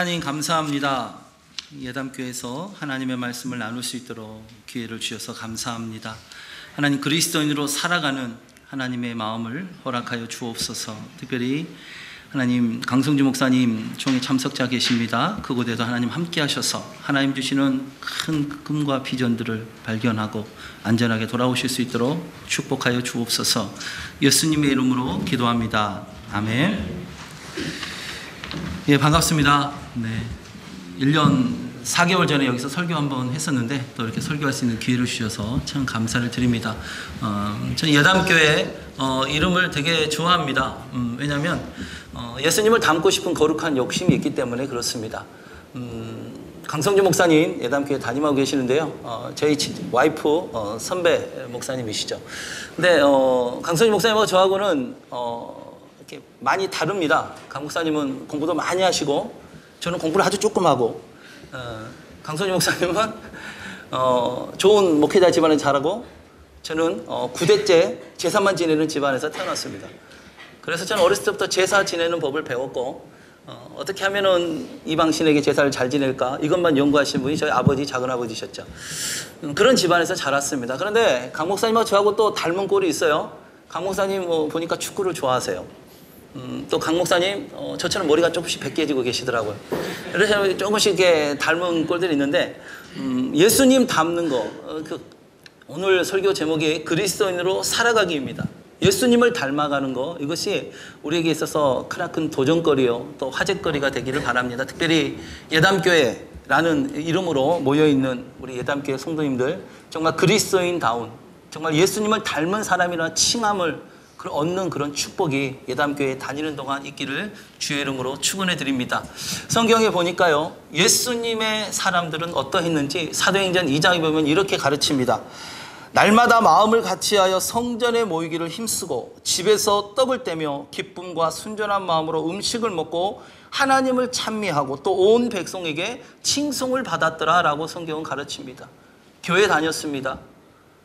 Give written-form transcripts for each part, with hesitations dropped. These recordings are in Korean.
하나님 감사합니다. 예담교회에서 하나님의 말씀을 나눌 수 있도록 기회를 주셔서 감사합니다. 하나님 그리스도인으로 살아가는 하나님의 마음을 허락하여 주옵소서. 특별히 하나님 강성주 목사님 총회 참석자 계십니다. 그곳에도 하나님 함께 하셔서 하나님 주시는 큰 꿈과 비전들을 발견하고 안전하게 돌아오실 수 있도록 축복하여 주옵소서. 예수님의 이름으로 기도합니다. 아멘. 예, 반갑습니다. 네, 1년 4개월 전에 여기서 설교 한번 했었는데 또 이렇게 설교할 수 있는 기회를 주셔서 참 감사를 드립니다. 저는 예담교회 이름을 되게 좋아합니다. 왜냐하면 예수님을 닮고 싶은 거룩한 욕심이 있기 때문에 그렇습니다. 강성주 목사님 예담교회 담임하고 계시는데요. 저희 와이프 선배 목사님이시죠. 근데 강성주 목사님하고 저하고는 이렇게 많이 다릅니다. 강 목사님은 공부도 많이 하시고 저는 공부를 아주 조금 하고 강성주 목사님은 좋은 목회자 집안에 자라고 저는 9대째 제사만 지내는 집안에서 태어났습니다. 그래서 저는 어렸을 때부터 제사 지내는 법을 배웠고 어떻게 하면은 이방신에게 제사를 잘 지낼까 이것만 연구하신 분이 저희 아버지 작은아버지셨죠. 그런 집안에서 자랐습니다. 그런데 강 목사님하고 저하고 또 닮은 꼴이 있어요. 강 목사님 보니까 축구를 좋아하세요. 또 강 목사님 저처럼 머리가 조금씩 벗겨지고 계시더라고요. 그래서 조금씩 이렇게 닮은 꼴들이 있는데 예수님 닮는 거 오늘 설교 제목이 그리스도인으로 살아가기입니다. 예수님을 닮아가는 거 이것이 우리에게 있어서 크나큰 도전거리요 또 화제거리가 되기를 바랍니다. 특별히 예담교회라는 이름으로 모여있는 우리 예담교회 성도님들 정말 그리스도인다운 정말 예수님을 닮은 사람이라는 칭함을 얻는 그런 축복이 예담교회에 다니는 동안 있기를 주의 이름으로 축원해 드립니다. 성경에 보니까요 예수님의 사람들은 어떠했는지 사도행전 2장에 보면 이렇게 가르칩니다. 날마다 마음을 같이하여 성전에 모이기를 힘쓰고 집에서 떡을 떼며 기쁨과 순전한 마음으로 음식을 먹고 하나님을 찬미하고 또 온 백성에게 칭송을 받았더라 라고 성경은 가르칩니다. 교회 다녔습니다.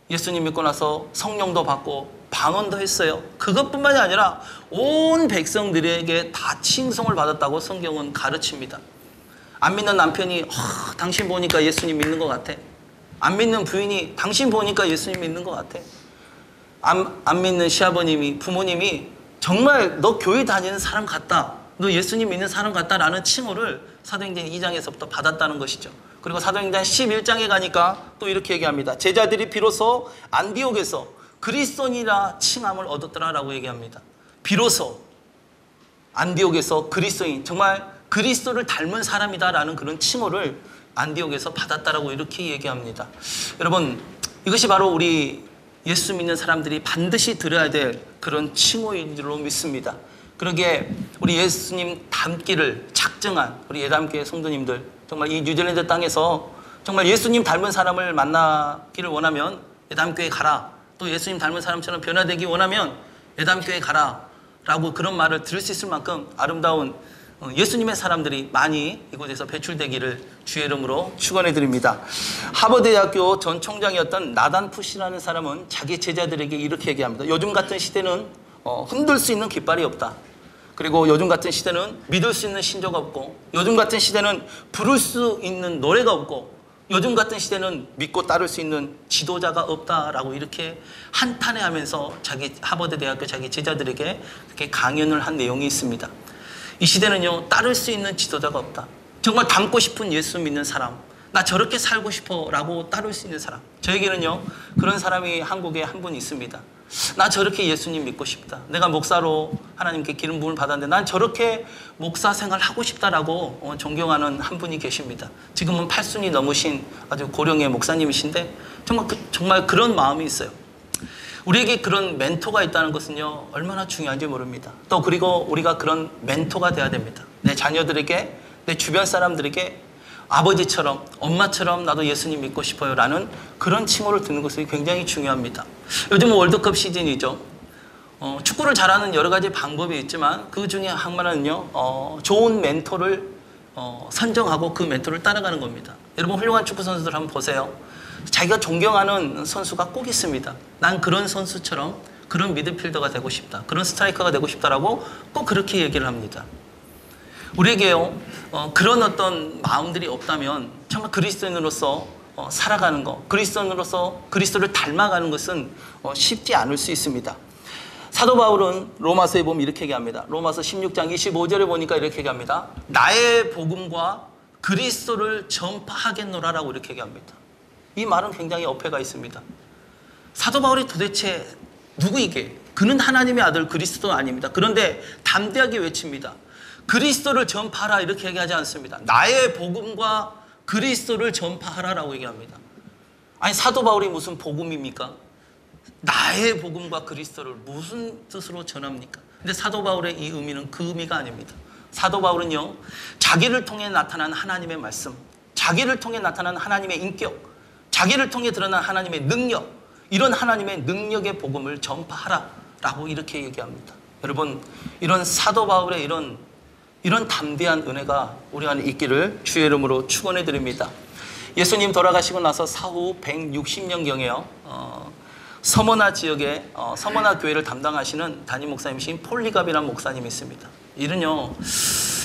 예수님 믿고 나서 성령도 받고 방언도 했어요. 그것뿐만이 아니라 온 백성들에게 다 칭송을 받았다고 성경은 가르칩니다. 안 믿는 남편이 당신 보니까 예수님 믿는 것 같아. 안 믿는 부인이 당신 보니까 예수님 믿는 것 같아. 안 믿는 시아버님이 부모님이 정말 너 교회 다니는 사람 같다. 너 예수님 믿는 사람 같다라는 칭호를 사도행전 2장에서부터 받았다는 것이죠. 그리고 사도행전 11장에 가니까 또 이렇게 얘기합니다. 제자들이 비로소 안디옥에서 그리스도인이라 칭함을 얻었더라라고 얘기합니다. 비로소 안디옥에서 그리스도인 정말 그리스도를 닮은 사람이다라는 그런 칭호를 안디옥에서 받았다라고 이렇게 얘기합니다. 여러분 이것이 바로 우리 예수 믿는 사람들이 반드시 들어야 될 그런 칭호인 줄로 믿습니다. 그러기에 우리 예수님 닮기를 작정한 우리 예담교회 성도님들 정말 이 뉴질랜드 땅에서 정말 예수님 닮은 사람을 만나기를 원하면 예담교회 가라. 또 예수님 닮은 사람처럼 변화되기 원하면 예담교회 가라 라고 그런 말을 들을 수 있을 만큼 아름다운 예수님의 사람들이 많이 이곳에서 배출되기를 주의 이름으로 축원해 드립니다. 하버드대학교 전 총장이었던 나단 푸시라는 사람은 자기 제자들에게 이렇게 얘기합니다. 요즘 같은 시대는 흔들 수 있는 깃발이 없다. 그리고 요즘 같은 시대는 믿을 수 있는 신조가 없고 요즘 같은 시대는 부를 수 있는 노래가 없고 요즘 같은 시대는 믿고 따를 수 있는 지도자가 없다라고 이렇게 한탄해하면서 자기 하버드대학교 자기 제자들에게 이렇게 강연을 한 내용이 있습니다. 이 시대는요 따를 수 있는 지도자가 없다. 정말 닮고 싶은 예수 믿는 사람 나 저렇게 살고 싶어 라고 따를 수 있는 사람 저에게는요 그런 사람이 한국에 한 분 있습니다. 나 저렇게 예수님 믿고 싶다. 내가 목사로 하나님께 기름 부음을 받았는데 난 저렇게 목사 생활 하고 싶다라고 존경하는 한 분이 계십니다. 지금은 80이 넘으신 아주 고령의 목사님이신데 정말 그런 마음이 있어요. 우리에게 그런 멘토가 있다는 것은요 얼마나 중요한지 모릅니다. 또 그리고 우리가 그런 멘토가 돼야 됩니다. 내 자녀들에게 내 주변 사람들에게 아버지처럼 엄마처럼 나도 예수님 믿고 싶어요 라는 그런 칭호를 듣는 것이 굉장히 중요합니다. 요즘은 월드컵 시즌이죠. 축구를 잘하는 여러 가지 방법이 있지만 그 중에 하나는요 좋은 멘토를 선정하고 그 멘토를 따라가는 겁니다. 여러분 훌륭한 축구 선수들 한번 보세요. 자기가 존경하는 선수가 꼭 있습니다. 난 그런 선수처럼 그런 미드필더가 되고 싶다. 그런 스트라이커가 되고 싶다라고 꼭 그렇게 얘기를 합니다. 우리에게요, 그런 어떤 마음들이 없다면 정말 그리스도인으로서 살아가는 것, 그리스도인으로서 그리스도를 닮아가는 것은 쉽지 않을 수 있습니다. 사도 바울은 로마서에 보면 이렇게 얘기합니다. 로마서 16장 25절에 보니까 이렇게 얘기합니다. 나의 복음과 그리스도를 전파하겠노라라고 이렇게 얘기합니다. 이 말은 굉장히 어폐가 있습니다. 사도 바울이 도대체 누구이게? 그는 하나님의 아들 그리스도 아닙니다. 그런데 담대하게 외칩니다. 그리스도를 전파하라 이렇게 얘기하지 않습니다. 나의 복음과 그리스도를 전파하라라고 얘기합니다. 아니, 사도 바울이 무슨 복음입니까? 나의 복음과 그리스도를 무슨 뜻으로 전합니까? 근데 사도 바울의 이 의미는 그 의미가 아닙니다. 사도 바울은요, 자기를 통해 나타난 하나님의 말씀, 자기를 통해 나타난 하나님의 인격, 자기를 통해 드러난 하나님의 능력, 이런 하나님의 능력의 복음을 전파하라라고 이렇게 얘기합니다. 여러분, 이런 사도 바울의 이런 담대한 은혜가 우리 안에 있기를 주의 이름으로 축원해 드립니다. 예수님 돌아가시고 나서 사후 160년경에요, 서머나 지역에 서머나 교회를 담당하시는 담임 목사님이신 폴리갑이라는 목사님이 있습니다. 이는요,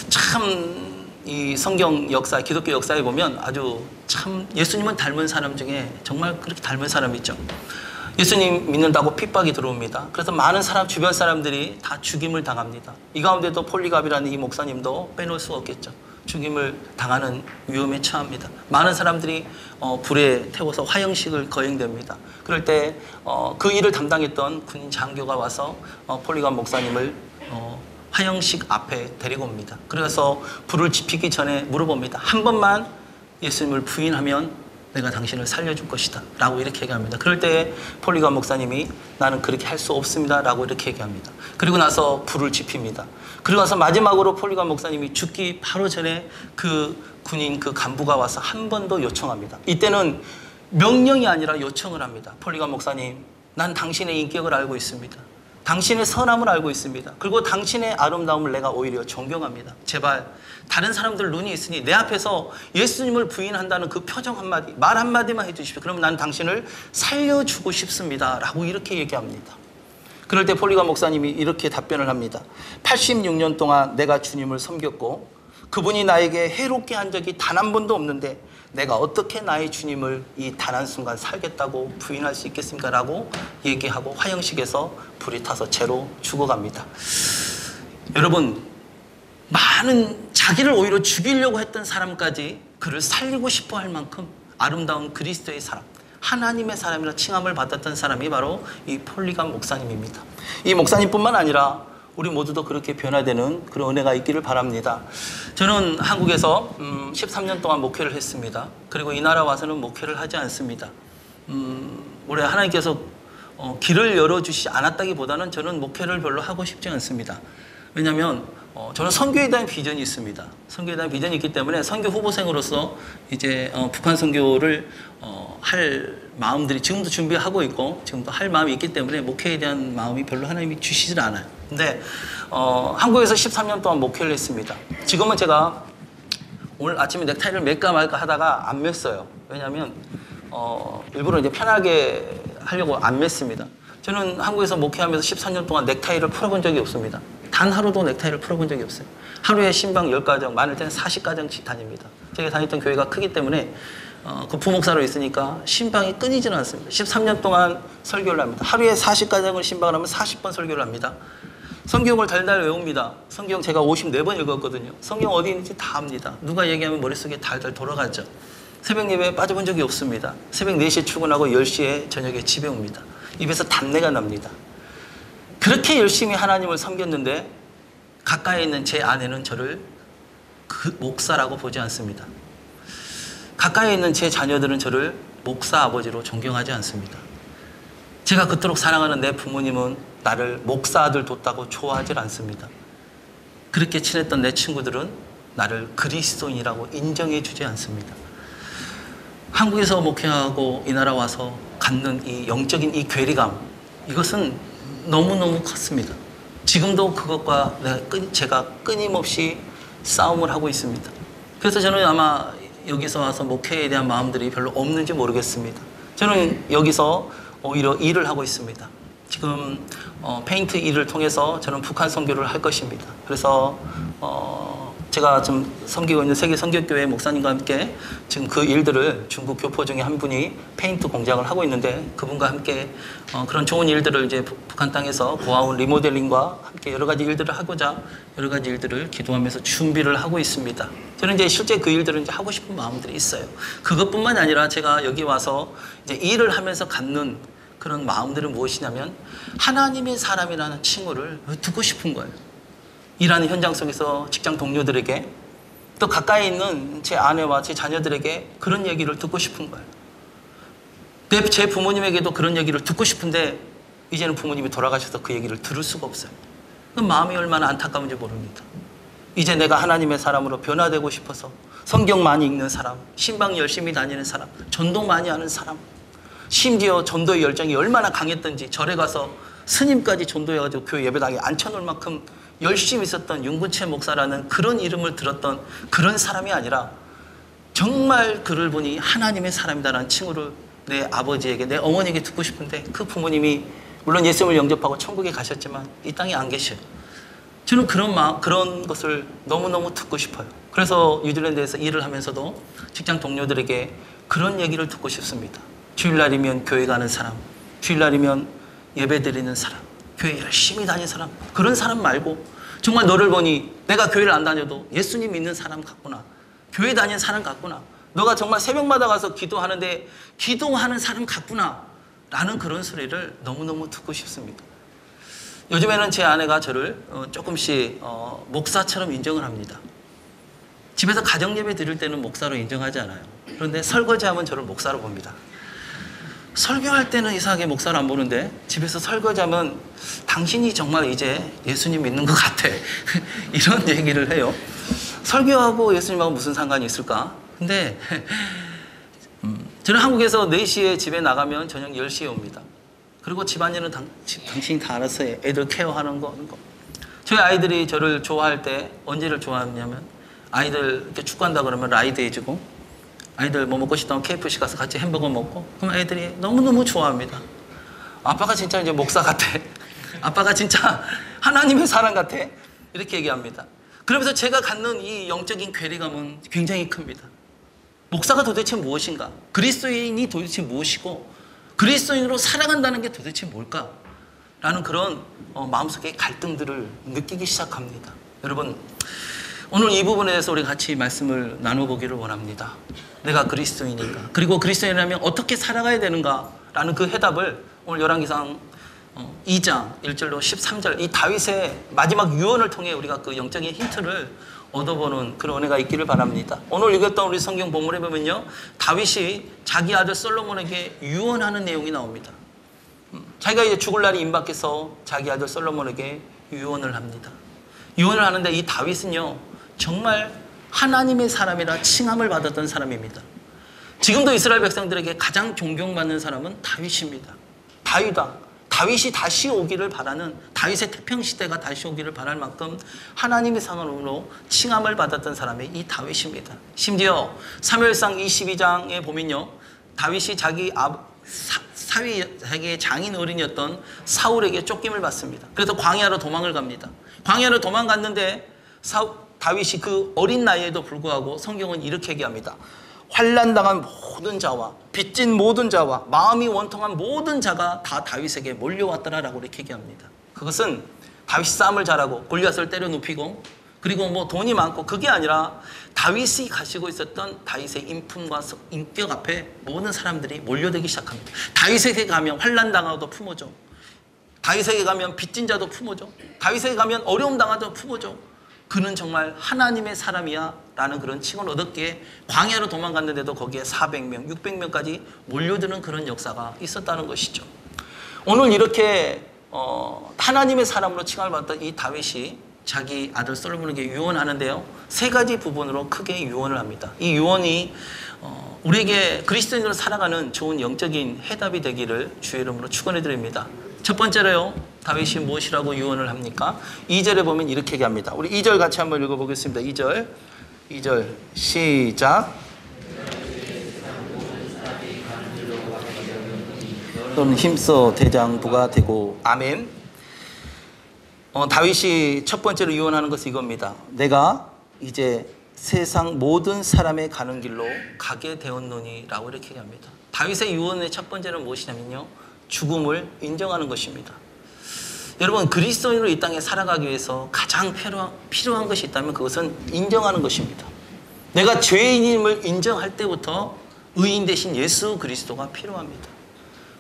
참 이 성경 역사, 기독교 역사에 보면 아주 참 예수님은 닮은 사람 중에 정말 그렇게 닮은 사람이 있죠. 예수님 믿는다고 핍박이 들어옵니다. 그래서 많은 사람, 주변 사람들이 다 죽임을 당합니다. 이 가운데도 폴리갑이라는 이 목사님도 빼놓을 수 없겠죠. 죽임을 당하는 위험에 처합니다. 많은 사람들이 불에 태워서 화형식을 거행됩니다. 그럴 때 그 일을 담당했던 군인 장교가 와서 폴리갑 목사님을 화형식 앞에 데리고 옵니다. 그래서 불을 지피기 전에 물어봅니다. 한 번만 예수님을 부인하면 내가 당신을 살려줄 것이다 라고 이렇게 얘기합니다. 그럴 때 폴리갑 목사님이 나는 그렇게 할 수 없습니다 라고 이렇게 얘기합니다. 그리고 나서 불을 지핍니다. 그리고 나서 마지막으로 폴리갑 목사님이 죽기 바로 전에 그 군인 그 간부가 와서 한 번 더 요청합니다. 이때는 명령이 아니라 요청을 합니다. 폴리갑 목사님, 난 당신의 인격을 알고 있습니다. 당신의 선함을 알고 있습니다. 그리고 당신의 아름다움을 내가 오히려 존경합니다. 제발 다른 사람들 눈이 있으니 내 앞에서 예수님을 부인한다는 그 표정 한마디, 말 한마디만 해주십시오. 그러면 나는 당신을 살려주고 싶습니다 라고 이렇게 얘기합니다. 그럴 때 폴리갑 목사님이 이렇게 답변을 합니다. 86년 동안 내가 주님을 섬겼고 그분이 나에게 해롭게 한 적이 단 한 번도 없는데 내가 어떻게 나의 주님을 이 단 한순간 살겠다고 부인할 수 있겠습니까? 라고 얘기하고 화형식에서 불이 타서 죄로 죽어갑니다. 여러분, 많은 자기를 오히려 죽이려고 했던 사람까지 그를 살리고 싶어 할 만큼 아름다운 그리스도의 사람, 하나님의 사람이라 칭함을 받았던 사람이 바로 이 폴리갑 목사님입니다. 이 목사님뿐만 아니라 우리 모두도 그렇게 변화되는 그런 은혜가 있기를 바랍니다. 저는 한국에서 13년 동안 목회를 했습니다. 그리고 이 나라 와서는 목회를 하지 않습니다. 올해 하나님께서 길을 열어주시지 않았다기보다는 저는 목회를 별로 하고 싶지 않습니다. 왜냐하면 저는 선교에 대한 비전이 있습니다. 선교에 대한 비전이 있기 때문에 선교 후보생으로서 이제 북한 선교를 할 마음들이 지금도 준비하고 있고 지금도 할 마음이 있기 때문에 목회에 대한 마음이 별로 하나님이 주시질 않아요. 근데 한국에서 13년 동안 목회를 했습니다. 지금은 제가 오늘 아침에 넥타이를 맬까 말까 하다가 안 맸어요. 왜냐하면 일부러 이제 편하게 하려고 안 맸습니다. 저는 한국에서 목회하면서 13년 동안 넥타이를 풀어본 적이 없습니다. 단 하루도 넥타이를 풀어본 적이 없어요. 하루에 신방 10가정, 많을 때는 40가정씩 다닙니다. 제가 다녔던 교회가 크기 때문에 그 부목사로 있으니까 신방이 끊이지는 않습니다. 13년 동안 설교를 합니다. 하루에 40가정을 신방을 하면 40번 설교를 합니다. 성경을 달달 외웁니다. 성경 제가 54번 읽었거든요. 성경 어디 있는지 다 압니다. 누가 얘기하면 머릿속에 달달 돌아가죠. 새벽 예배에 빠져본 적이 없습니다. 새벽 4시에 출근하고 10시에 저녁에 집에 옵니다. 입에서 단내가 납니다. 그렇게 열심히 하나님을 섬겼는데 가까이 있는 제 아내는 저를 그 목사라고 보지 않습니다. 가까이 있는 제 자녀들은 저를 목사 아버지로 존경하지 않습니다. 제가 그토록 사랑하는 내 부모님은 나를 목사 아들 뒀다고 좋아하지 않습니다. 그렇게 친했던 내 친구들은 나를 그리스도인이라고 인정해 주지 않습니다. 한국에서 목회하고 이 나라 와서 갖는 이 영적인 이 괴리감, 이것은 너무너무 컸습니다. 지금도 그것과 제가 끊임없이 싸움을 하고 있습니다. 그래서 저는 아마 여기서 와서 목회에 대한 마음들이 별로 없는지 모르겠습니다. 저는 여기서 오히려 일을 하고 있습니다. 지금 페인트 일을 통해서 저는 북한 선교를 할 것입니다. 그래서 제가 좀 섬기고 있는 세계 선교교회 목사님과 함께 지금 그 일들을 중국 교포 중에 한 분이 페인트 공장을 하고 있는데 그분과 함께 그런 좋은 일들을 이제 북한 땅에서 고아원 리모델링과 함께 여러 가지 일들을 하고자 여러 가지 일들을 기도하면서 준비를 하고 있습니다. 저는 이제 실제 그 일들을 이제 하고 싶은 마음들이 있어요. 그것뿐만 아니라 제가 여기 와서 이제 일을 하면서 갖는 그런 마음들은 무엇이냐면 하나님의 사람이라는 칭호를 듣고 싶은 거예요. 일하는 현장 속에서 직장 동료들에게 또 가까이 있는 제 아내와 제 자녀들에게 그런 얘기를 듣고 싶은 거예요. 제 부모님에게도 그런 얘기를 듣고 싶은데 이제는 부모님이 돌아가셔서 그 얘기를 들을 수가 없어요. 그 마음이 얼마나 안타까운지 모릅니다. 이제 내가 하나님의 사람으로 변화되고 싶어서 성경 많이 읽는 사람, 신방 열심히 다니는 사람, 전도 많이 하는 사람, 심지어 전도의 열정이 얼마나 강했던지 절에 가서 스님까지 전도해가지고 교회 예배당에 앉혀놓을 만큼 열심히 있었던 윤근채 목사라는 그런 이름을 들었던 그런 사람이 아니라 정말 그를 보니 하나님의 사람이다라는 칭호를 내 아버지에게, 내 어머니에게 듣고 싶은데 그 부모님이 물론 예수님을 영접하고 천국에 가셨지만 이 땅에 안 계셔요. 저는 그런 것을 너무너무 듣고 싶어요. 그래서 뉴질랜드에서 일을 하면서도 직장 동료들에게 그런 얘기를 듣고 싶습니다. 주일날이면 교회 가는 사람, 주일날이면 예배 드리는 사람, 교회 열심히 다니는 사람, 그런 사람 말고 정말 너를 보니 내가 교회를 안 다녀도 예수님 믿는 사람 같구나, 교회 다니는 사람 같구나, 너가 정말 새벽마다 가서 기도하는데 기도하는 사람 같구나 라는 그런 소리를 너무너무 듣고 싶습니다. 요즘에는 제 아내가 저를 조금씩 목사처럼 인정을 합니다. 집에서 가정예배 드릴 때는 목사로 인정하지 않아요. 그런데 설거지하면 저를 목사로 봅니다. 설교할 때는 이상하게 목사를 안 보는데 집에서 설거지하면 당신이 정말 이제 예수님 믿는 것 같아 이런 얘기를 해요. 설교하고 예수님하고 무슨 상관이 있을까? 근데 저는 한국에서 4시에 집에 나가면 저녁 10시에 옵니다. 그리고 집안일은 당신이 다 알아서 해. 애들 케어하는 거. 저희 아이들이 저를 좋아할 때 언제를 좋아하냐면 아이들 이렇게 축구한다 그러면 라이드 해주고 아이들 뭐 먹고 싶다면 KFC 가서 같이 햄버거 먹고 그럼 애들이 너무너무 좋아합니다. 아빠가 진짜 이제 목사 같아. 아빠가 진짜 하나님의 사람 같아. 이렇게 얘기합니다. 그러면서 제가 갖는 이 영적인 괴리감은 굉장히 큽니다. 목사가 도대체 무엇인가? 그리스도인이 도대체 무엇이고 그리스도인으로 살아간다는 게 도대체 뭘까? 라는 그런 마음속의 갈등들을 느끼기 시작합니다. 여러분, 오늘 이 부분에 대해서 우리 같이 말씀을 나눠보기를 원합니다. 내가 그리스도인인가? 그리고 그리스도인이라면 어떻게 살아가야 되는가? 라는 그 해답을 오늘 열왕기상 2장 1절로 13절 이 다윗의 마지막 유언을 통해 우리가 그 영적인 힌트를 얻어보는 그런 은혜가 있기를 바랍니다. 오늘 읽었던 우리 성경 본문에 보면요, 다윗이 자기 아들 솔로몬에게 유언하는 내용이 나옵니다. 자기가 이제 죽을 날이 임박해서 자기 아들 솔로몬에게 유언을 합니다. 유언을 하는데 이 다윗은요 정말 하나님의 사람이라 칭함을 받았던 사람입니다. 지금도 이스라엘 백성들에게 가장 존경받는 사람은 다윗입니다. 다윗이 다시 오기를 바라는, 다윗의 태평시대가 다시 오기를 바랄 만큼 하나님의 사람으로 칭함을 받았던 사람이 이 다윗입니다. 심지어 사무엘상 22장에 보면요, 다윗이 자기 사위에게 장인 어린이었던 사울에게 쫓김을 받습니다. 그래서 광야로 도망을 갑니다. 광야로 도망갔는데 다윗이 그 어린 나이에도 불구하고 성경은 이렇게 얘기합니다. 환난당한 모든 자와 빚진 모든 자와 마음이 원통한 모든 자가 다 다윗에게 몰려왔더라라고 이렇게 얘기합니다. 그것은 다윗이 싸움을 잘하고 골리앗을 때려 눕히고 그리고 뭐 돈이 많고 그게 아니라 다윗이 가지고 있었던 다윗의 인품과 인격 앞에 모든 사람들이 몰려들기 시작합니다. 다윗에게 가면 환난당하도 품어줘. 다윗에게 가면 빚진 자도 품어줘. 다윗에게 가면 어려움 당하도 품어줘. 그는 정말 하나님의 사람이야 라는 그런 칭을 얻었기에 광야로 도망갔는데도 거기에 400명, 600명까지 몰려드는 그런 역사가 있었다는 것이죠. 오늘 이렇게 하나님의 사람으로 칭을 받던 이 다윗이 자기 아들 솔로몬에게 유언하는데요, 3가지 부분으로 크게 유언을 합니다. 이 유언이 우리에게 그리스도인으로 살아가는 좋은 영적인 해답이 되기를 주의 이름으로 축원해 드립니다. 첫 번째로요, 다윗이 무엇이라고 유언을 합니까? 2절에 보면 이렇게 얘기합니다. 우리 2절 같이 한번 읽어보겠습니다. 2절 시작. 또는 힘써 대장부가 되고. 아멘. 다윗이 첫 번째로 유언하는 것은 이겁니다. 내가 이제 세상 모든 사람의 가는 길로 가게 되었노니라고 이렇게 얘기합니다. 다윗의 유언의 첫 번째는 무엇이냐면요, 죽음을 인정하는 것입니다. 여러분, 그리스도인으로 이 땅에 살아가기 위해서 가장 필요한 것이 있다면 그것은 인정하는 것입니다. 내가 죄인임을 인정할 때부터 의인 대신 예수 그리스도가 필요합니다.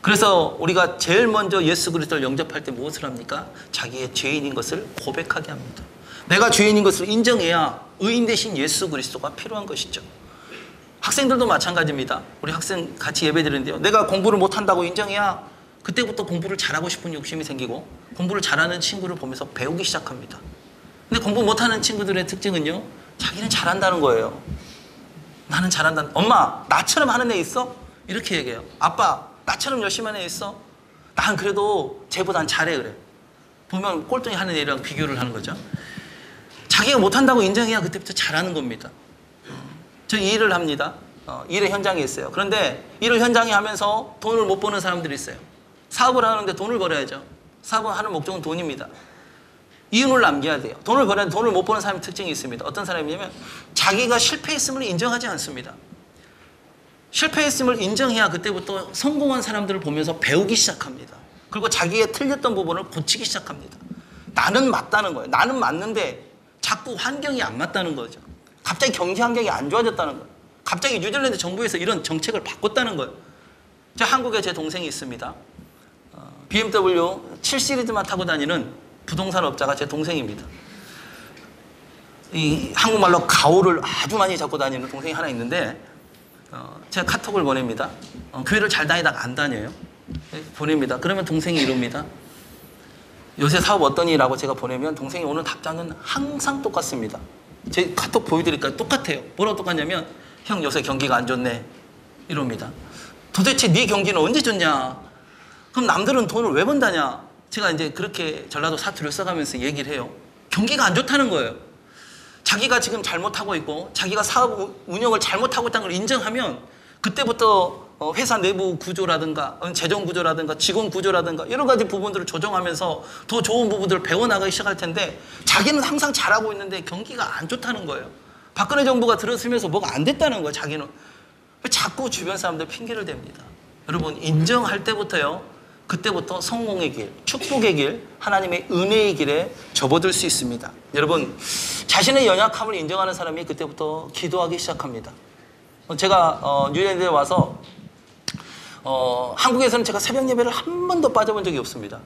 그래서 우리가 제일 먼저 예수 그리스도를 영접할 때 무엇을 합니까? 자기의 죄인인 것을 고백하게 합니다. 내가 죄인인 것을 인정해야 의인 대신 예수 그리스도가 필요한 것이죠. 학생들도 마찬가지입니다. 우리 학생 같이 예배 드리는데요, 내가 공부를 못한다고 인정해야 그때부터 공부를 잘하고 싶은 욕심이 생기고 공부를 잘하는 친구를 보면서 배우기 시작합니다. 근데 공부 못하는 친구들의 특징은요, 자기는 잘한다는 거예요. 나는 잘한다. 엄마, 나처럼 하는 애 있어? 이렇게 얘기해요. 아빠, 나처럼 열심히 하는 애 있어? 난 그래도 쟤보단 잘해. 그래. 보면 꼴등이 하는 애랑 비교를 하는 거죠. 자기가 못한다고 인정해야 그때부터 잘하는 겁니다. 저 이 일을 합니다. 일의 현장에 있어요. 그런데 일을 현장에 하면서 돈을 못 버는 사람들이 있어요. 사업을 하는데 돈을 벌어야죠. 사업을 하는 목적은 돈입니다. 이윤을 남겨야 돼요. 돈을 벌어야 돈을 못 버는 사람의 특징이 있습니다. 어떤 사람이냐면 자기가 실패했음을 인정하지 않습니다. 실패했음을 인정해야 그때부터 성공한 사람들을 보면서 배우기 시작합니다. 그리고 자기의 틀렸던 부분을 고치기 시작합니다. 나는 맞다는 거예요. 나는 맞는데 자꾸 환경이 안 맞다는 거죠. 갑자기 경제 환경이 안 좋아졌다는 거예요. 갑자기 뉴질랜드 정부에서 이런 정책을 바꿨다는 거예요. 한국에 제 동생이 있습니다. BMW 7시리즈만 타고 다니는 부동산 업자가 제 동생입니다. 이 한국말로 가오를 아주 많이 잡고 다니는 동생이 하나 있는데, 제가 카톡을 보냅니다. 교회를 잘 다니다가 안 다녀요. 보냅니다. 그러면 동생이 이럽니다. 요새 사업 어떠니? 라고 제가 보내면 동생이 오는 답장은 항상 똑같습니다. 제 카톡 보여드릴까요? 똑같아요. 뭐라고 똑같냐면, 형 요새 경기가 안 좋네, 이럽니다. 도대체 네 경기는 언제 좋냐? 그럼 남들은 돈을 왜 번다냐? 제가 이제 그렇게 전라도 사투리를 써가면서 얘기를 해요. 경기가 안 좋다는 거예요. 자기가 지금 잘못하고 있고 자기가 사업 운영을 잘못하고 있다는 걸 인정하면 그때부터 회사 내부 구조라든가 재정 구조라든가 직원 구조라든가 여러 가지 부분들을 조정하면서 더 좋은 부분들을 배워나가기 시작할 텐데, 자기는 항상 잘하고 있는데 경기가 안 좋다는 거예요. 박근혜 정부가 들어서면서 뭐가 안 됐다는 거예요. 자기는 자꾸 주변 사람들 핑계를 댑니다. 여러분, 인정할 때부터요, 그때부터 성공의 길, 축복의 길, 하나님의 은혜의 길에 접어들 수 있습니다. 여러분, 자신의 연약함을 인정하는 사람이 그때부터 기도하기 시작합니다. 제가 뉴질랜드에 와서 한국에서는 제가 새벽 예배를 한 번도 빠져본 적이 없습니다.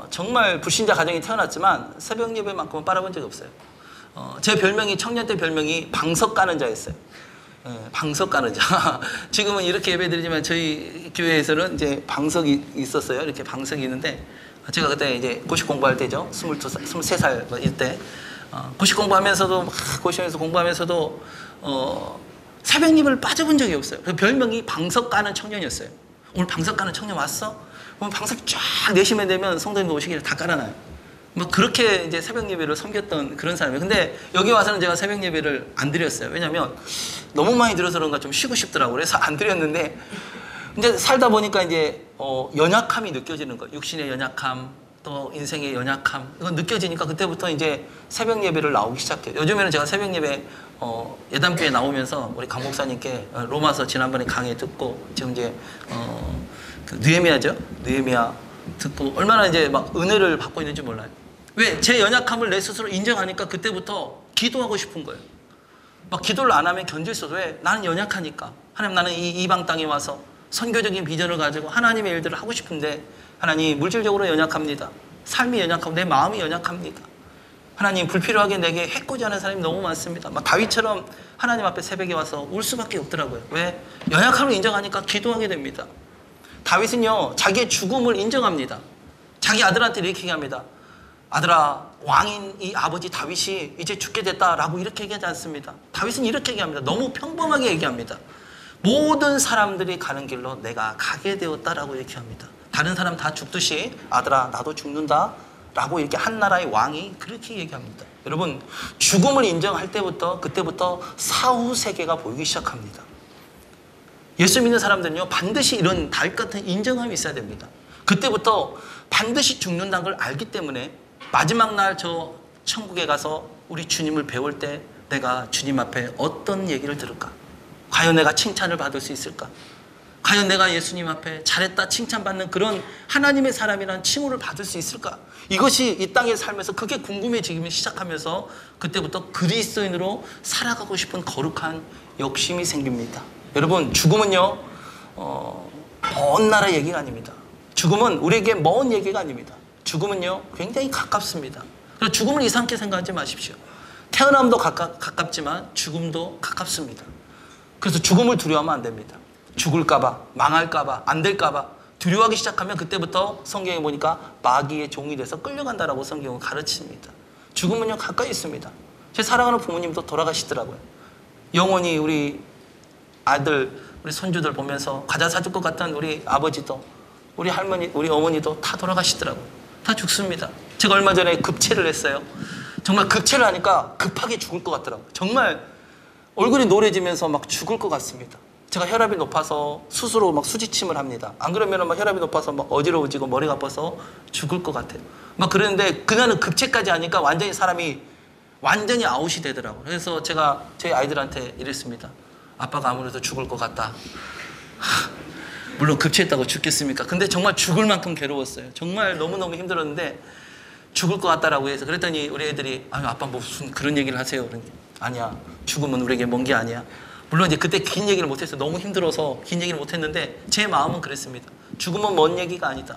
정말 불신자 가정이 태어났지만 새벽 예배만큼은 빠져본 적이 없어요. 제 별명이, 청년 때 별명이 방석 까는 자였어요. 방석 까는 자. 지금은 이렇게 예배드리지만 저희 교회에서는 이제 방석이 있었어요. 이렇게 방석이 있는데, 제가 그때 이제 고시 공부할 때죠. 23살 이때 고시 공부하면서도 막 고시원에서 공부하면서도 새벽 예배를 빠져본 적이 없어요. 그래서 별명이 방석 까는 청년이었어요. 오늘 방석 까는 청년 왔어? 그럼 방석 쫙 내시면 되면 성도님들 오시기를 다 깔아놔요. 뭐 그렇게 이제 새벽 예배를 섬겼던 그런 사람이에요. 근데 여기 와서는 제가 새벽 예배를 안 드렸어요. 왜냐면 너무 많이 들어서 그런가 좀 쉬고 싶더라고요. 그래서 안 드렸는데, 이제 살다 보니까 이제 연약함이 느껴지는 거예요. 육신의 연약함, 또 인생의 연약함, 이건 느껴지니까 그때부터 이제 새벽 예배를 나오기 시작해요. 요즘에는 제가 새벽 예배 예담교회 나오면서 우리 강 목사님께 로마서 지난번에 강의 듣고 지금 이제 그 느헤미야죠. 느헤미야 듣고 얼마나 이제 막 은혜를 받고 있는지 몰라요. 왜? 제 연약함을 내 스스로 인정하니까 그때부터 기도하고 싶은 거예요. 막 기도를 안 하면 견딜 수 없어요. 왜? 나는 연약하니까. 하나님, 나는 이 이방 땅에 와서 선교적인 비전을 가지고 하나님의 일들을 하고 싶은데, 하나님, 물질적으로 연약합니다. 삶이 연약하고 내 마음이 연약합니다. 하나님, 불필요하게 내게 해코지 하는 사람이 너무 많습니다. 막 다윗처럼 하나님 앞에 새벽에 와서 울 수밖에 없더라고요. 왜? 연약함을 인정하니까 기도하게 됩니다. 다윗은요, 자기의 죽음을 인정합니다. 자기 아들한테 이렇게 얘기합니다. 아들아, 왕인 이 아버지 다윗이 이제 죽게 됐다라고 이렇게 얘기하지 않습니다. 다윗은 이렇게 얘기합니다. 너무 평범하게 얘기합니다. 모든 사람들이 가는 길로 내가 가게 되었다라고 이렇게 합니다. 다른 사람 다 죽듯이 아들아, 나도 죽는다 라고 이렇게 한 나라의 왕이 그렇게 얘기합니다. 여러분, 죽음을 인정할 때부터 그때부터 사후 세계가 보이기 시작합니다. 예수 믿는 사람들은요, 반드시 이런 다윗 같은 인정함이 있어야 됩니다. 그때부터 반드시 죽는다는 걸 알기 때문에 마지막 날 저 천국에 가서 우리 주님을 배울 때 내가 주님 앞에 어떤 얘기를 들을까? 과연 내가 칭찬을 받을 수 있을까? 과연 내가 예수님 앞에 잘했다 칭찬받는 그런 하나님의 사람이라는 칭호를 받을 수 있을까? 이것이 이 땅에 살면서 그게 궁금해지기 시작하면서 그때부터 그리스도인으로 살아가고 싶은 거룩한 욕심이 생깁니다. 여러분, 죽음은요 먼 나라 얘기가 아닙니다. 죽음은 우리에게 먼 얘기가 아닙니다. 죽음은요 굉장히 가깝습니다. 그래서 죽음을 이상하게 생각하지 마십시오. 태어남도 가깝지만 죽음도 가깝습니다. 그래서 죽음을 두려워하면 안 됩니다. 죽을까봐, 망할까봐, 안 될까봐 두려워하기 시작하면 그때부터 성경에 보니까 마귀의 종이 돼서 끌려간다라고 성경은 가르칩니다. 죽음은요 가까이 있습니다. 제 사랑하는 부모님도 돌아가시더라고요. 영원히 우리 아들, 우리 손주들 보면서 과자 사줄 것 같던 우리 아버지도, 우리 할머니, 우리 어머니도 다 돌아가시더라고요. 다 죽습니다. 제가 얼마 전에 급체를 했어요. 정말 급체를 하니까 급하게 죽을 것 같더라고요. 정말 얼굴이 노래지면서 막 죽을 것 같습니다. 제가 혈압이 높아서 스스로 막 수지침을 합니다. 안 그러면 막 혈압이 높아서 막 어지러워지고 머리가 아파서 죽을 것 같아요. 막 그랬는데 그날은 급체까지 하니까 완전히 사람이 완전히 아웃이 되더라고요. 그래서 제가 저희 아이들한테 이랬습니다. 아빠가 아무래도 죽을 것 같다. 물론 급체했다고 죽겠습니까? 근데 정말 죽을 만큼 괴로웠어요. 정말 너무너무 힘들었는데 죽을 것 같다라고 해서 그랬더니 우리 애들이 아유 아빠 무슨 그런 얘기를 하세요. 그러니 아니야. 죽음은 우리에게 먼 게 아니야. 물론 이제 그때 긴 얘기를 못했어요. 너무 힘들어서 긴 얘기를 못했는데 제 마음은 그랬습니다. 죽음은 먼 얘기가 아니다.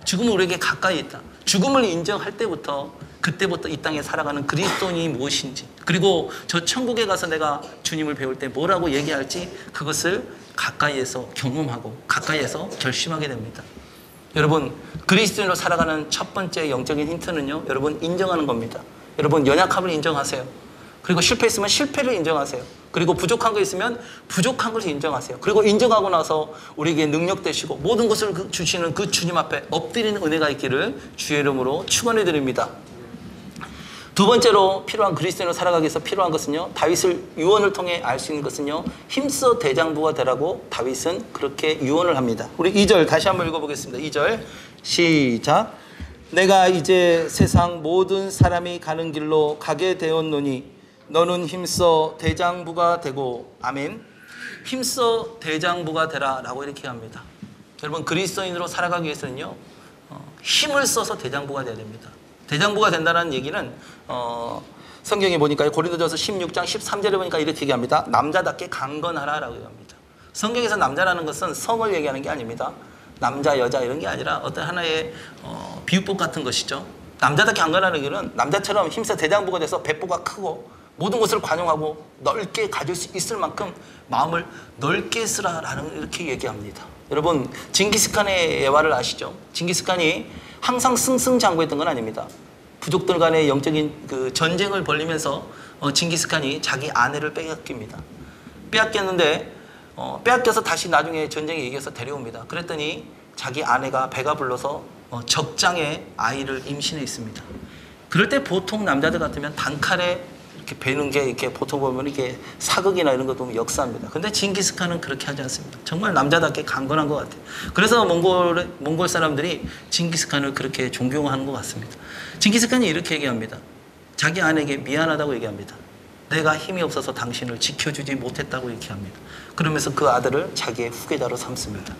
죽음은 우리에게 가까이 있다. 죽음을 인정할 때부터 그때부터 이 땅에 살아가는 그리스도인이 무엇인지, 그리고 저 천국에 가서 내가 주님을 배울 때 뭐라고 얘기할지 그것을 가까이에서 경험하고 가까이에서 결심하게 됩니다. 여러분, 그리스도인으로 살아가는 첫 번째 영적인 힌트는요, 여러분 인정하는 겁니다. 여러분 연약함을 인정하세요. 그리고 실패했으면 실패를 인정하세요. 그리고 부족한 거 있으면 부족한 것을 인정하세요. 그리고 인정하고 나서 우리에게 능력 되시고 모든 것을 주시는 그 주님 앞에 엎드리는 은혜가 있기를 주의 이름으로 축원해 드립니다. 두 번째로 필요한, 그리스도인으로 살아가기 위해서 필요한 것은요, 다윗을 유언을 통해 알 수 있는 것은요, 힘써 대장부가 되라고 다윗은 그렇게 유언을 합니다. 우리 2절 다시 한번 읽어보겠습니다. 2절 시작. 내가 이제 세상 모든 사람이 가는 길로 가게 되었노니 너는 힘써 대장부가 되고, 아멘. 힘써 대장부가 되라 라고 이렇게 합니다. 여러분, 그리스도인으로 살아가기 위해서는요, 힘을 써서 대장부가 돼야 됩니다. 대장부가 된다는 얘기는 성경에 보니까 고린도전서 16장 13절에 보니까 이렇게 얘기합니다. 남자답게 강건하라 라고 얘기합니다. 성경에서 남자라는 것은 성을 얘기하는 게 아닙니다. 남자, 여자 이런 게 아니라 어떤 하나의 비유법 같은 것이죠. 남자답게 강건하는 얘기는 남자처럼 힘써 대장부가 돼서 배포가 크고 모든 것을 관용하고 넓게 가질 수 있을 만큼 마음을 넓게 쓰라라는 이렇게 얘기합니다. 여러분, 징기스칸의 예화를 아시죠? 징기스칸이 항상 승승장구했던 건 아닙니다. 부족들 간의 영적인 그 전쟁을 벌리면서 징기스칸이 자기 아내를 빼앗깁니다. 빼앗겼는데 빼앗겨서 다시 나중에 전쟁에 이겨서 데려옵니다. 그랬더니 자기 아내가 배가 불러서 적장에 아이를 임신해 있습니다. 그럴 때 보통 남자들 같으면 단칼에 이렇게 베는 게 이렇게 보통 보면 이게 사극이나 이런 거 보면 역사입니다. 근데 징기스칸은 그렇게 하지 않습니다. 정말 남자답게 강건한 것 같아요. 그래서 몽골 사람들이 징기스칸을 그렇게 존경하는 것 같습니다. 징기스칸이 이렇게 얘기합니다. 자기 아내에게 미안하다고 얘기합니다. 내가 힘이 없어서 당신을 지켜주지 못했다고 이렇게 합니다. 그러면서 그 아들을 자기의 후계자로 삼습니다.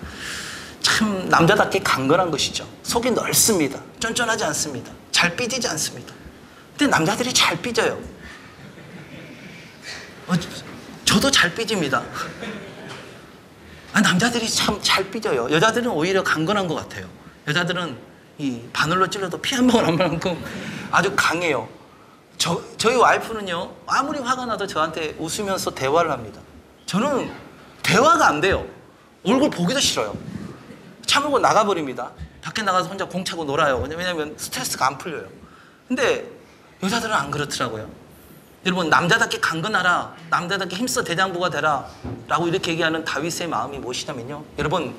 참 남자답게 강건한 것이죠. 속이 넓습니다. 쫀쫀하지 않습니다. 잘 삐지지 않습니다. 근데 남자들이 잘 삐져요. 저도 잘 삐집니다. 남자들이 참 잘 삐져요. 여자들은 오히려 강건한 것 같아요. 여자들은 이 바늘로 찔러도 피 한 방울 안 나는 만큼 아주 강해요. 저희 와이프는요, 아무리 화가 나도 저한테 웃으면서 대화를 합니다. 저는 대화가 안 돼요. 얼굴 보기도 싫어요. 참고 나가버립니다. 밖에 나가서 혼자 공 차고 놀아요. 왜냐면 스트레스가 안 풀려요. 근데 여자들은 안 그렇더라고요. 여러분, 남자답게 강건하라, 남자답게 힘써 대장부가 되라 라고 이렇게 얘기하는 다윗의 마음이 무엇이냐면요, 여러분,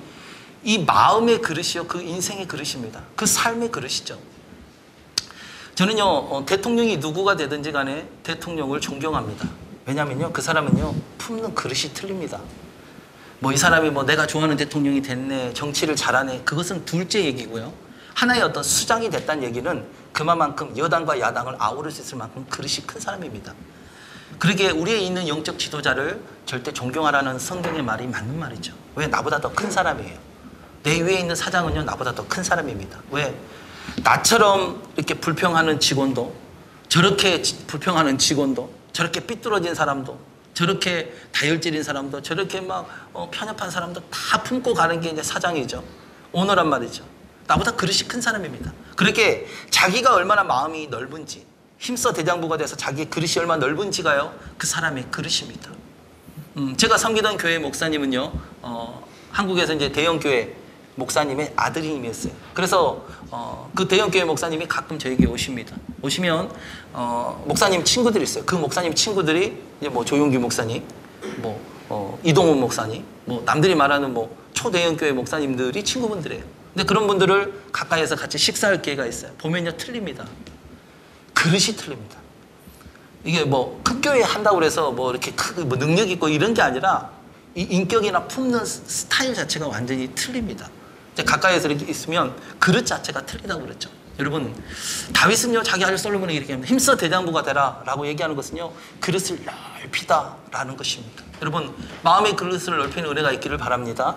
이 마음의 그릇이요, 그 인생의 그릇입니다. 그 삶의 그릇이죠. 저는요, 대통령이 누구가 되든지 간에 대통령을 존경합니다. 왜냐면요, 그 사람은요, 품는 그릇이 틀립니다. 이 사람이 내가 좋아하는 대통령이 됐네, 정치를 잘하네, 그것은 둘째 얘기고요. 하나의 어떤 수장이 됐다는 얘기는 그만큼 여당과 야당을 아우를 수 있을 만큼 그릇이 큰 사람입니다. 그러기에 우리에 있는 영적 지도자를 절대 존경하라는 성경의 말이 맞는 말이죠. 왜? 나보다 더 큰 사람이에요. 내 위에 있는 사장은요, 나보다 더 큰 사람입니다. 왜? 나처럼 이렇게 불평하는 직원도, 저렇게 불평하는 직원도, 저렇게 삐뚤어진 사람도, 저렇게 다혈질인 사람도, 저렇게 막 편협한 사람도 다 품고 가는 게 이제 사장이죠. 오너란 말이죠. 나보다 그릇이 큰 사람입니다. 그렇게 자기가 얼마나 마음이 넓은지, 힘써 대장부가 돼서 자기의 그릇이 얼마나 넓은지가요, 그 사람의 그릇입니다. 제가 섬기던 교회 목사님은요, 한국에서 이제 대형교회 목사님의 아들님이었어요. 그래서 그 대형교회 목사님이 가끔 저에게 오십니다. 오시면 목사님 친구들이 있어요. 그 목사님 친구들이 이제 뭐 조용기 목사님, 뭐 이동훈 목사님, 뭐 남들이 말하는 뭐 초대형교회 목사님들이 친구분들이에요. 근데 그런 분들을 가까이에서 같이 식사할 기회가 있어요. 보면요, 틀립니다. 그릇이 틀립니다. 이게 뭐 큰 교회 한다고 해서 뭐 이렇게 뭐 능력 있고 이런 게 아니라 이 인격이나 품는 스타일 자체가 완전히 틀립니다. 가까이에서 이렇게 있으면 그릇 자체가 틀리다고 그랬죠. 여러분, 다윗은요, 자기 아들 솔로몬에게 이렇게 합니다. 힘써 대장부가 되라 라고 얘기하는 것은요, 그릇을 넓히다 라는 것입니다. 여러분, 마음의 그릇을 넓히는 은혜가 있기를 바랍니다.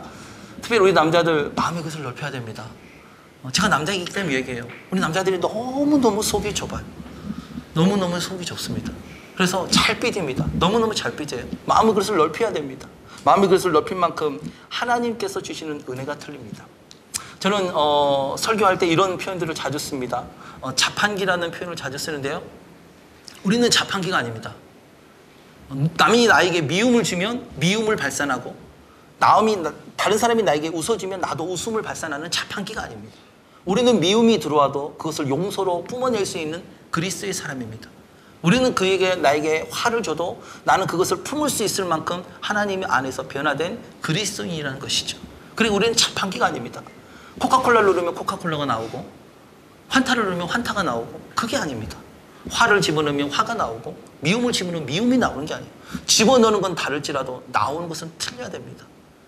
특별히 우리 남자들 마음의 그릇을 넓혀야 됩니다. 제가 남자이기 때문에 얘기해요. 우리 남자들이 너무너무 속이 좁아요. 너무너무 속이 좁습니다. 그래서 잘 삐집니다. 너무너무 잘 삐져요. 마음의 그릇을 넓혀야 됩니다. 마음의 그릇을 넓힌 만큼 하나님께서 주시는 은혜가 틀립니다. 저는 설교할 때 이런 표현들을 자주 씁니다. 자판기라는 표현을 자주 쓰는데요, 우리는 자판기가 아닙니다. 남이 나에게 미움을 주면 미움을 발산하고, 다른 사람이 나에게 웃어주면 나도 웃음을 발산하는 자판기가 아닙니다. 우리는 미움이 들어와도 그것을 용서로 뿜어낼 수 있는 그리스도의 사람입니다. 우리는 나에게 화를 줘도 나는 그것을 품을 수 있을 만큼 하나님 안에서 변화된 그리스도인이라는 것이죠. 그리고 우리는 자판기가 아닙니다. 코카콜라를 누르면 코카콜라가 나오고, 환타를 누르면 환타가 나오고, 그게 아닙니다. 화를 집어넣으면 화가 나오고, 미움을 집어넣으면 미움이 나오는 게 아니에요. 집어넣는 건 다를지라도 나오는 것은 틀려야 됩니다.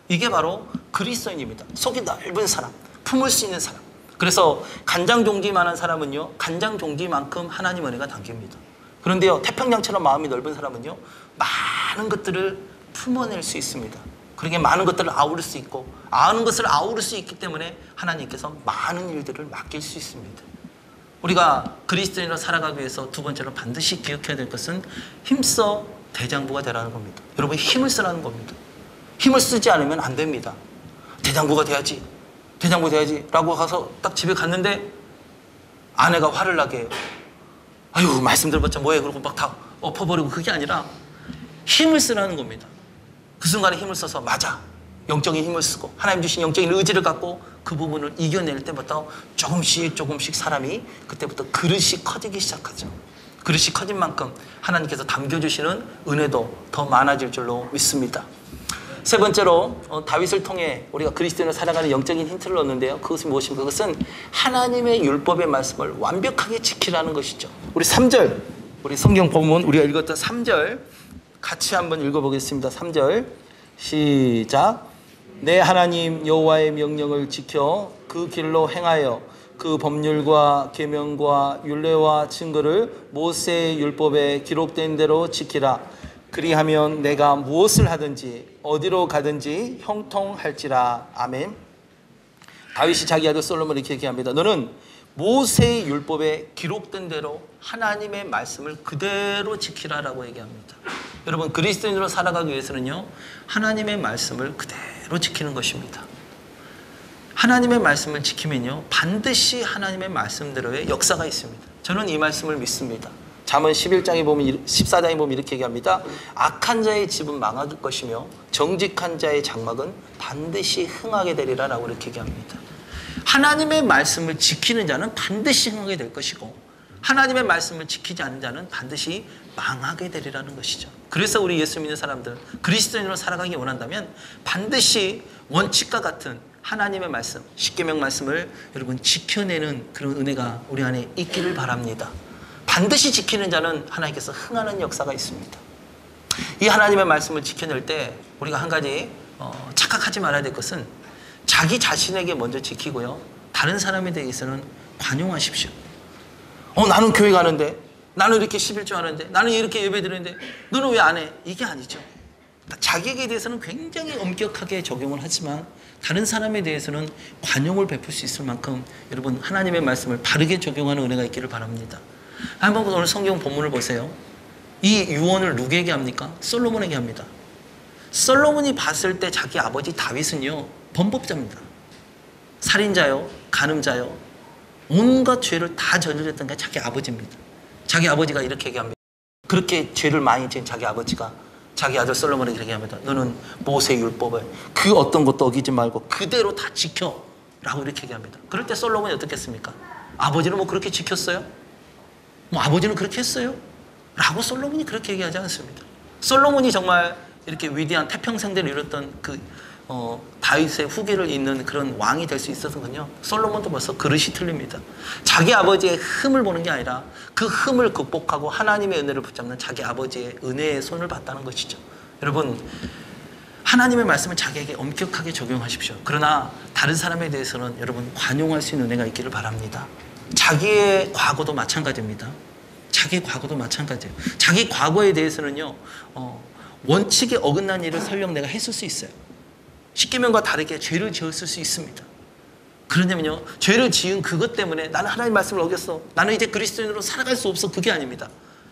이게 바로 그리스도인입니다. 속이 넓은 사람, 품을 수 있는 사람. 그래서 간장종지만한 사람은요, 간장종지만큼 하나님 은혜가 담깁니다. 그런데요, 태평양처럼 마음이 넓은 사람은요, 많은 것들을 품어낼 수 있습니다. 그러게 많은 것들을 아우를 수 있고, 아는 것을 아우를 수 있기 때문에 하나님께서 많은 일들을 맡길 수 있습니다. 우리가 그리스도인으로 살아가기 위해서 두 번째로 반드시 기억해야 될 것은 힘써 대장부가 되라는 겁니다. 여러분, 힘을 쓰라는 겁니다. 힘을 쓰지 않으면 안 됩니다. 대장부가 돼야지, 대장부 돼야지 라고 가서 딱 집에 갔는데 아내가 화를 나게 해요. 아유, 말씀 들어봤자 뭐해, 그러고 막 다 엎어버리고. 그게 아니라 힘을 쓰라는 겁니다. 그 순간에 힘을 써서, 맞아, 영적인 힘을 쓰고 하나님 주신 영적인 의지를 갖고 그 부분을 이겨낼 때부터 조금씩 사람이 그때부터 그릇이 커지기 시작하죠. 그릇이 커진 만큼 하나님께서 담겨주시는 은혜도 더 많아질 줄로 믿습니다. 세 번째로 다윗을 통해 우리가 그리스도인으로 살아가는 영적인 힌트를 얻는데요, 그것은 무엇입니까? 그것은 하나님의 율법의 말씀을 완벽하게 지키라는 것이죠. 우리 3절, 우리 성경 본문 우리가 읽었던 3절 같이 한번 읽어보겠습니다. 3절 시작. 내 하나님 여호와의 명령을 지켜 그 길로 행하여 그 법률과 계명과 율례와 증거를 모세의 율법에 기록된 대로 지키라. 그리하면 내가 무엇을 하든지 어디로 가든지 형통할지라. 아멘. 다윗이 자기 아들 솔로몬을 이렇게 얘기합니다. 너는 모세의 율법에 기록된 대로 하나님의 말씀을 그대로 지키라라고 얘기합니다. 여러분, 그리스도인으로 살아가기 위해서는요, 하나님의 말씀을 그대로 지키는 것입니다. 하나님의 말씀을 지키면요, 반드시 하나님의 말씀대로의 역사가 있습니다. 저는 이 말씀을 믿습니다. 잠언 11장에 보면, 14장에 보면 이렇게 얘기합니다. 악한 자의 집은 망할 것이며 정직한 자의 장막은 반드시 흥하게 되리라 라고 이렇게 얘기합니다. 하나님의 말씀을 지키는 자는 반드시 흥하게 될 것이고, 하나님의 말씀을 지키지 않는 자는 반드시 망하게 되리라는 것이죠. 그래서 우리 예수 믿는 사람들, 그리스도인으로 살아가기 원한다면 반드시 원칙과 같은 하나님의 말씀, 십계명 말씀을 여러분 지켜내는 그런 은혜가 우리 안에 있기를 바랍니다. 반드시 지키는 자는 하나님께서 흥하는 역사가 있습니다. 이 하나님의 말씀을 지켜낼 때 우리가 한 가지 착각하지 말아야 될 것은, 자기 자신에게 먼저 지키고요, 다른 사람에 대해서는 관용하십시오. 나는 교회 가는데 나는 이렇게 11조 하는데, 나는 이렇게 예배 드리는데 너는 왜 안 해? 이게 아니죠. 자기에게 대해서는 굉장히 엄격하게 적용을 하지만 다른 사람에 대해서는 관용을 베풀 수 있을 만큼 여러분 하나님의 말씀을 바르게 적용하는 은혜가 있기를 바랍니다. 한번 오늘 성경 본문을 보세요. 이 유언을 누구에게 합니까? 솔로몬에게 합니다. 솔로몬이 봤을 때 자기 아버지 다윗은요, 범법자입니다. 살인자요, 간음자요, 온갖 죄를 다 저질렀던 게 자기 아버지입니다. 자기 아버지가 이렇게 얘기합니다. 그렇게 죄를 많이 지은 자기 아버지가 자기 아들 솔로몬에게 이렇게 합니다. 너는 모세 율법을 그 어떤 것도 어기지 말고 그대로 다 지켜 라고 이렇게 얘기합니다. 그럴 때 솔로몬이 어떻겠습니까? 아버지는 뭐 그렇게 지켰어요? 뭐 아버지는 그렇게 했어요? 라고 솔로몬이 그렇게 얘기하지 않습니다. 솔로몬이 정말 이렇게 위대한 태평성대를 이뤘던 그 다윗의 후계를 잇는 그런 왕이 될 수 있었군요. 솔로몬도 벌써 그릇이 틀립니다. 자기 아버지의 흠을 보는 게 아니라 그 흠을 극복하고 하나님의 은혜를 붙잡는 자기 아버지의 은혜의 손을 봤다는 것이죠. 여러분, 하나님의 말씀을 자기에게 엄격하게 적용하십시오. 그러나 다른 사람에 대해서는 여러분 관용할 수 있는 은혜가 있기를 바랍니다. 자기의 과거도 마찬가지입니다. 자기 과거도 마찬가지예요. 자기 과거에 대해서는요, 원칙에 어긋난 일을 설령 내가 했을 수 있어요. 십계명과 다르게 죄를 지었을 수 있습니다. 그러냐면요, 죄를 지은 그것 때문에 나는 하나님 말씀을 어겼어, 나는 이제 그리스도인으로 살아갈 수 없어, 그게 아닙니다.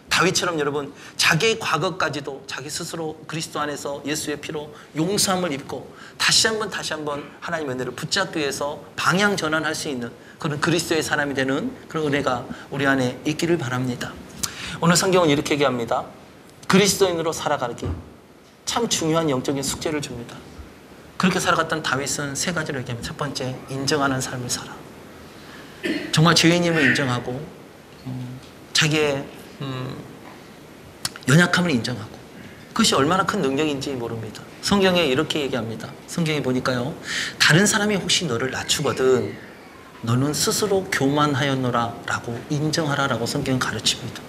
다윗처럼 여러분 자기의 과거까지도 자기 스스로 그리스도 안에서 예수의 피로 용서함을 입고 다시 한번 하나님의 은혜를 붙잡기 위해서 방향 전환할 수 있는 그런 그리스도의 사람이 되는 그런 은혜가 우리 안에 있기를 바랍니다. 오늘 성경은 이렇게 얘기합니다. 그리스도인으로 살아가기 참 중요한 영적인 숙제를 줍니다. 그렇게 살아갔던 다윗은 세 가지를 얘기합니다. 첫 번째, 인정하는 삶을 살아. 정말 죄인임을 인정하고 자기의 연약함을 인정하고, 그것이 얼마나 큰 능력인지 모릅니다. 성경에 이렇게 얘기합니다. 성경에 보니까요, 다른 사람이 혹시 너를 낮추거든 너는 스스로 교만하였노라 라고 인정하라 라고 성경은 가르칩니다.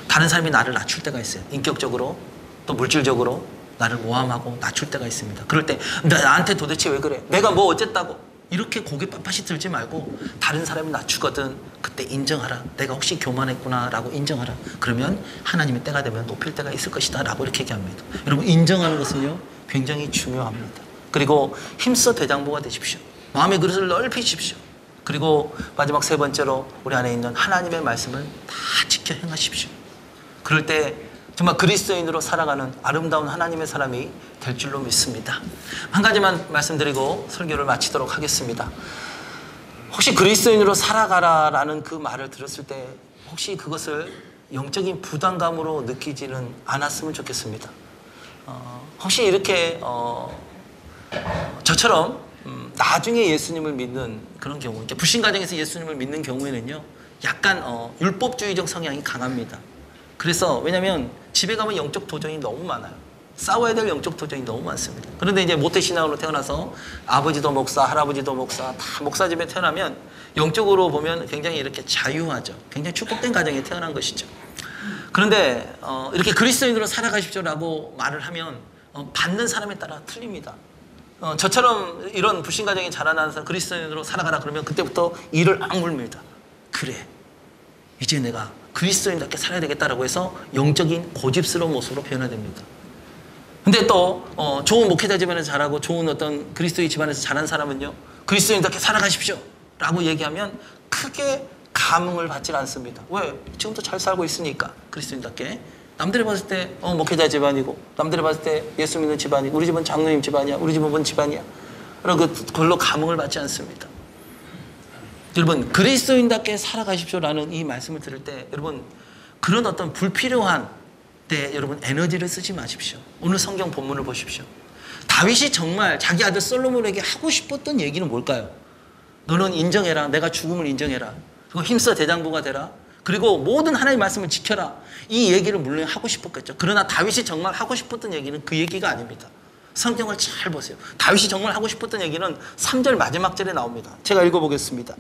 다른 사람이 나를 낮출 때가 있어요. 인격적으로 또 물질적으로 나를 모함하고 낮출 때가 있습니다. 그럴 때 나한테 도대체 왜 그래? 내가 뭐 어쨌다고? 이렇게 고개 빳빳이 들지 말고 다른 사람이 낮추거든 그때 인정하라. 내가 혹시 교만했구나 라고 인정하라. 그러면 하나님의 때가 되면 높일 때가 있을 것이다 라고 이렇게 얘기합니다. 여러분, 인정하는 것은요 굉장히 중요합니다. 그리고 힘써 대장부가 되십시오. 마음의 그릇을 넓히십시오. 그리고 마지막 세 번째로 우리 안에 있는 하나님의 말씀을 다 지켜 행하십시오. 그럴 때 정말 그리스도인으로 살아가는 아름다운 하나님의 사람이 될 줄로 믿습니다. 한 가지만 말씀드리고 설교를 마치도록 하겠습니다. 혹시 그리스도인으로 살아가라라는 그 말을 들었을 때 혹시 그것을 영적인 부담감으로 느끼지는 않았으면 좋겠습니다. 혹시 이렇게 저처럼 나중에 예수님을 믿는 그런 경우, 이제 불신가정에서 예수님을 믿는 경우에는요, 약간 율법주의적 성향이 강합니다. 그래서 왜냐하면 집에 가면 영적 도전이 너무 많아요. 싸워야 될 영적 도전이 너무 많습니다. 그런데 이제 모태신앙으로 태어나서 아버지도 목사, 할아버지도 목사, 다 목사 집에 태어나면 영적으로 보면 굉장히 이렇게 자유하죠. 굉장히 축복된 가정에 태어난 것이죠. 그런데 이렇게 그리스도인으로 살아가십시오라고 말을 하면 받는 사람에 따라 틀립니다. 저처럼 이런 불신가정에 자라나는 사람, 그리스도인으로 살아가라 그러면 그때부터 이를 악물입니다. 그래, 이제 내가 그리스도인답게 살아야 되겠다라고 해서 영적인 고집스러운 모습으로 변화됩니다. 근데 또 좋은 목회자 집안에서 자라고 좋은 어떤 그리스도의 집안에서 자란 사람은요, 그리스도인답게 살아가십시오 라고 얘기하면 크게 감흥을 받지 않습니다. 왜? 지금도 잘 살고 있으니까. 그리스도인답게. 남들이 봤을 때 목회자 집안이고, 남들이 봤을 때 예수 믿는 집안이고, 우리 집은 장로님 집안이야, 우리 집은 뭔 집안이야, 그걸로 감흥을 받지 않습니다. 여러분, 그리스도인답게 살아가십시오라는 이 말씀을 들을 때 여러분, 그런 어떤 불필요한 때 여러분 에너지를 쓰지 마십시오. 오늘 성경 본문을 보십시오. 다윗이 정말 자기 아들 솔로몬에게 하고 싶었던 얘기는 뭘까요? 너는 인정해라. 내가 죽음을 인정해라. 그리고 힘써 대장부가 되라. 그리고 모든 하나님의 말씀을 지켜라. 이 얘기를 물론 하고 싶었겠죠. 그러나 다윗이 정말 하고 싶었던 얘기는 그 얘기가 아닙니다. 성경을 잘 보세요. 다윗이 정말 하고 싶었던 얘기는 3절 마지막 절에 나옵니다. 제가 읽어보겠습니다.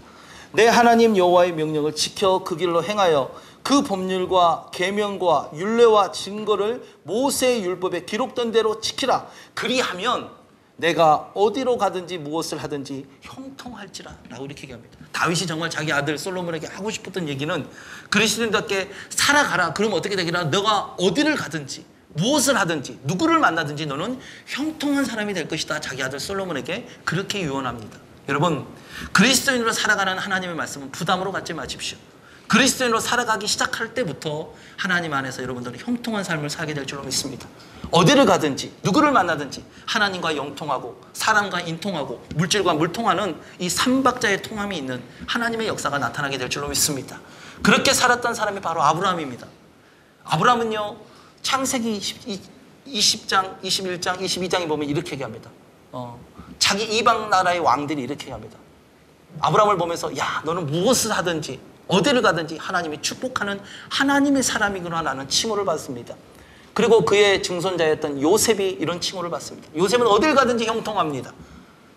내 하나님 여호와의 명령을 지켜 그 길로 행하여 그 법률과 계명과 율례와 증거를 모세의 율법에 기록된 대로 지키라. 그리하면 내가 어디로 가든지 무엇을 하든지 형통할지라 라고 이렇게 얘기합니다. 다윗이 정말 자기 아들 솔로몬에게 하고 싶었던 얘기는 그리스도인답게 살아가라. 그러면 어떻게 되기라? 너가 어디를 가든지 무엇을 하든지 누구를 만나든지 너는 형통한 사람이 될 것이다. 자기 아들 솔로몬에게 그렇게 유언합니다. 여러분, 그리스도인으로 살아가는 하나님의 말씀은 부담으로 갖지 마십시오. 그리스도인으로 살아가기 시작할 때부터 하나님 안에서 여러분들은 형통한 삶을 살게 될 줄로 믿습니다. 어디를 가든지 누구를 만나든지 하나님과 영통하고 사람과 인통하고 물질과 물통하는 이 삼박자의 통함이 있는 하나님의 역사가 나타나게 될 줄로 믿습니다. 그렇게 살았던 사람이 바로 아브라함입니다. 아브라함은요, 창세기 20장, 21장, 22장에 보면 이렇게 얘기합니다. 자기 이방 나라의 왕들이 이렇게 얘기합니다. 아브라함을 보면서 야, 너는 무엇을 하든지 어디를 가든지 하나님이 축복하는 하나님의 사람이구나 라는 칭호를 받습니다. 그리고 그의 증손자였던 요셉이 이런 칭호를 받습니다. 요셉은 어딜 가든지 형통합니다.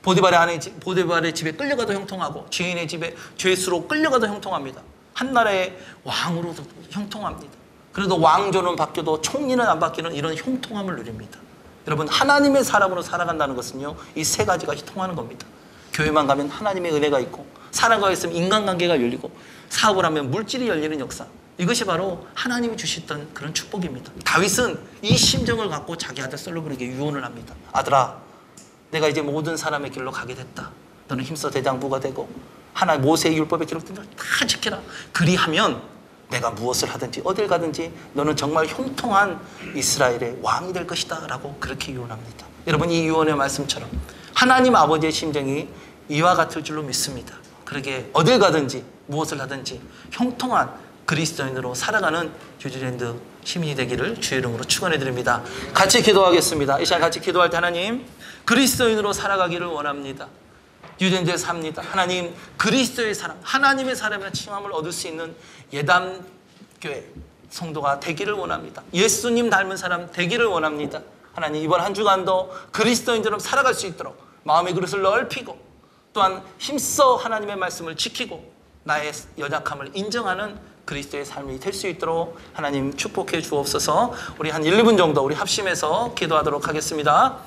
보디발의 집에 끌려가도 형통하고 죄인의 집에 죄수로 끌려가도 형통합니다. 한 나라의 왕으로도 형통합니다. 그래도 왕조는 바뀌어도 총리는 안 바뀌는 이런 형통함을 누립니다. 여러분, 하나님의 사람으로 살아간다는 것은요, 이 세 가지가 통하는 겁니다. 교회만 가면 하나님의 은혜가 있고, 사람과 있으면 인간관계가 열리고, 사업을 하면 물질이 열리는 역사, 이것이 바로 하나님이 주셨던 그런 축복입니다. 다윗은 이 심정을 갖고 자기 아들 솔로몬에게 유언을 합니다. 아들아, 내가 이제 모든 사람의 길로 가게 됐다. 너는 힘써 대장부가 되고 하나님 모세의 율법에 기록된 걸 다 지키라. 그리하면 내가 무엇을 하든지 어딜 가든지 너는 정말 형통한 이스라엘의 왕이 될 것이다 라고 그렇게 유언합니다. 여러분, 이 유언의 말씀처럼 하나님 아버지의 심정이 이와 같을 줄로 믿습니다. 그러게 어딜 가든지 무엇을 하든지 형통한 그리스도인으로 살아가는 뉴질랜드 시민이 되기를 주의 이름으로 축원해 드립니다. 같이 기도하겠습니다. 이 시간 같이 기도할 때 하나님, 그리스도인으로 살아가기를 원합니다. 뉴질랜드에 삽니다. 하나님, 그리스도의 사람, 하나님의 사람이라는 칭함을 얻을 수 있는 예담교회 성도가 되기를 원합니다. 예수님 닮은 사람 되기를 원합니다. 하나님, 이번 한 주간도 그리스도인처럼 살아갈 수 있도록 마음의 그릇을 넓히고 또한 힘써 하나님의 말씀을 지키고 나의 연약함을 인정하는 그리스도의 삶이 될 수 있도록 하나님 축복해 주옵소서. 우리 한 1, 2분 정도 우리 합심해서 기도하도록 하겠습니다.